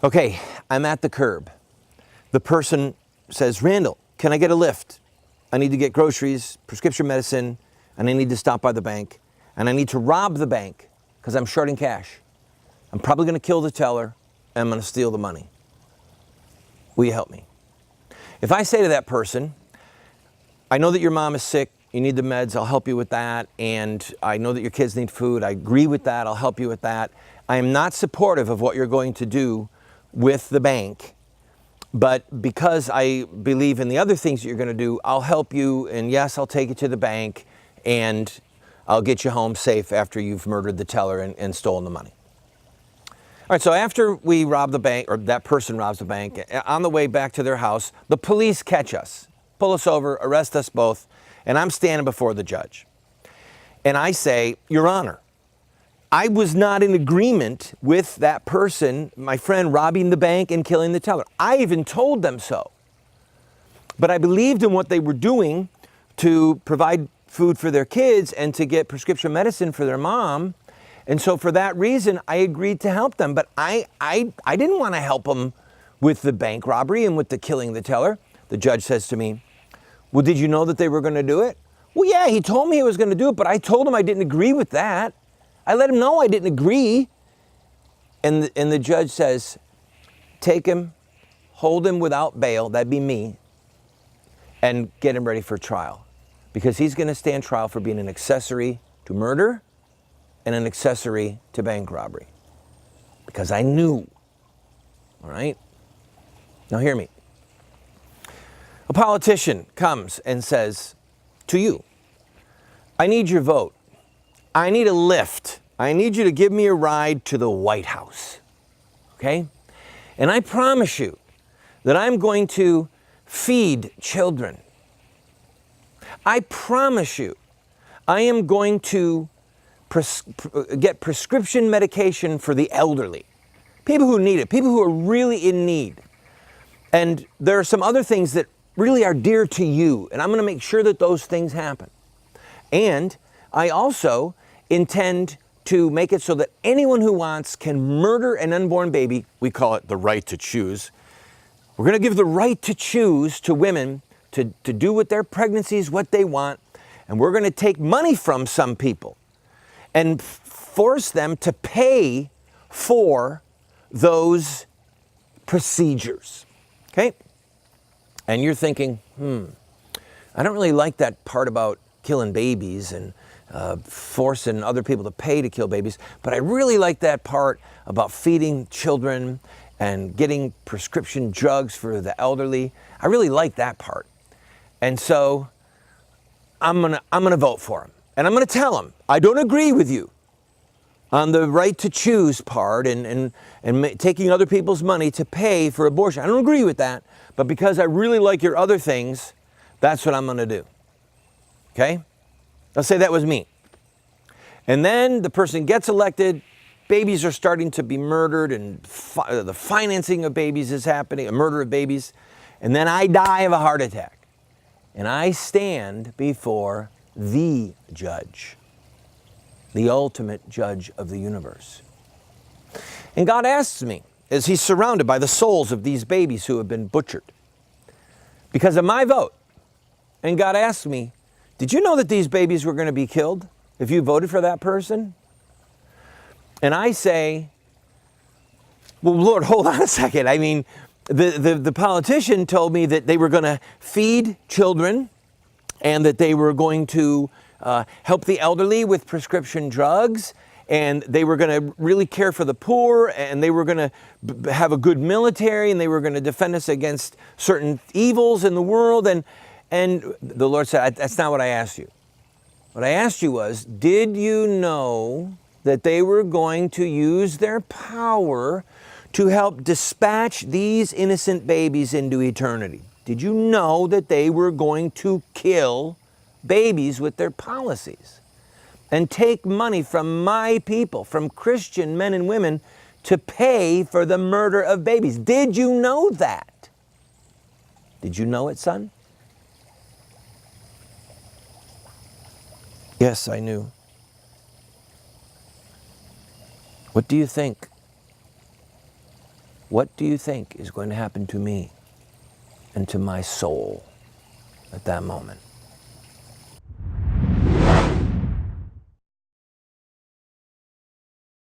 Okay, I'm at the curb. The person says, Randall, can I get a lift? I need to get groceries, prescription medicine, and I need to stop by the bank. And I need to rob the bank because I'm shorting cash. I'm probably going to kill the teller and I'm going to steal the money. Will you help me? If I say to that person, I know that your mom is sick, you need the meds, I'll help you with that. And I know that your kids need food, I agree with that, I'll help you with that. I am not supportive of what you're going to do with the bank, but because I believe in the other things that you're going to do, I'll help you, and yes, I'll take you to the bank, and I'll get you home safe after you've murdered the teller and stolen the money. All right, so after we rob the bank, or that person robs the bank, on the way back to their house, the police catch us, pull us over, arrest us both, and I'm standing before the judge. And I say, Your Honor, I was not in agreement with that person, my friend, robbing the bank and killing the teller. I even told them so. But I believed in what they were doing to provide food for their kids and to get prescription medicine for their mom. And so for that reason, I agreed to help them. But I didn't want to help them with the bank robbery and with the killing the teller. The judge says to me, well, did you know that they were going to do it? Well, yeah, he told me he was going to do it, but I told him I didn't agree with that. I let him know I didn't agree. And the judge says, take him, hold him without bail, that'd be me, and get him ready for trial. Because he's going to stand trial for being an accessory to murder and an accessory to bank robbery. Because I knew. All right? Now hear me. A politician comes and says to you, I need your vote. I need a lift. I need you to give me a ride to the White House. Okay? And I promise you that I'm going to feed children. I promise you I am going to get prescription medication for the elderly. People who need it, people who are really in need. And there are some other things that really are dear to you, and I'm going to make sure that those things happen. And I also intend to make it so that anyone who wants can murder an unborn baby. We call it the right to choose. We're going to give the right to choose to women to do with their pregnancies what they want. And we're going to take money from some people and force them to pay for those procedures. Okay? And you're thinking, I don't really like that part about killing babies and forcing other people to pay to kill babies, but I really like that part about feeding children and getting prescription drugs for the elderly. I really like that part. And so I'm gonna vote for him. And I'm gonna tell him, I don't agree with you on the right to choose part and taking other people's money to pay for abortion. I don't agree with that, but because I really like your other things, that's what I'm gonna do. Okay? Let's say that was me. And then the person gets elected, babies are starting to be murdered, and the financing of babies is happening, a murder of babies, and then I die of a heart attack. And I stand before the judge, the ultimate judge of the universe. And God asks me, as he's surrounded by the souls of these babies who have been butchered, because of my vote, and God asks me, did you know that these babies were going to be killed if you voted for that person? And I say, well, Lord, hold on a second. I mean, the politician told me that they were going to feed children and that they were going to help the elderly with prescription drugs, and they were going to really care for the poor, and they were going to have a good military, and they were going to defend us against certain evils in the world. And the Lord said, that's not what I asked you. What I asked you was, did you know that they were going to use their power to help dispatch these innocent babies into eternity? Did you know that they were going to kill babies with their policies and take money from my people, from Christian men and women, to pay for the murder of babies? Did you know that? Did you know it, son? Yes, I knew. What do you think? What do you think is going to happen to me and to my soul at that moment?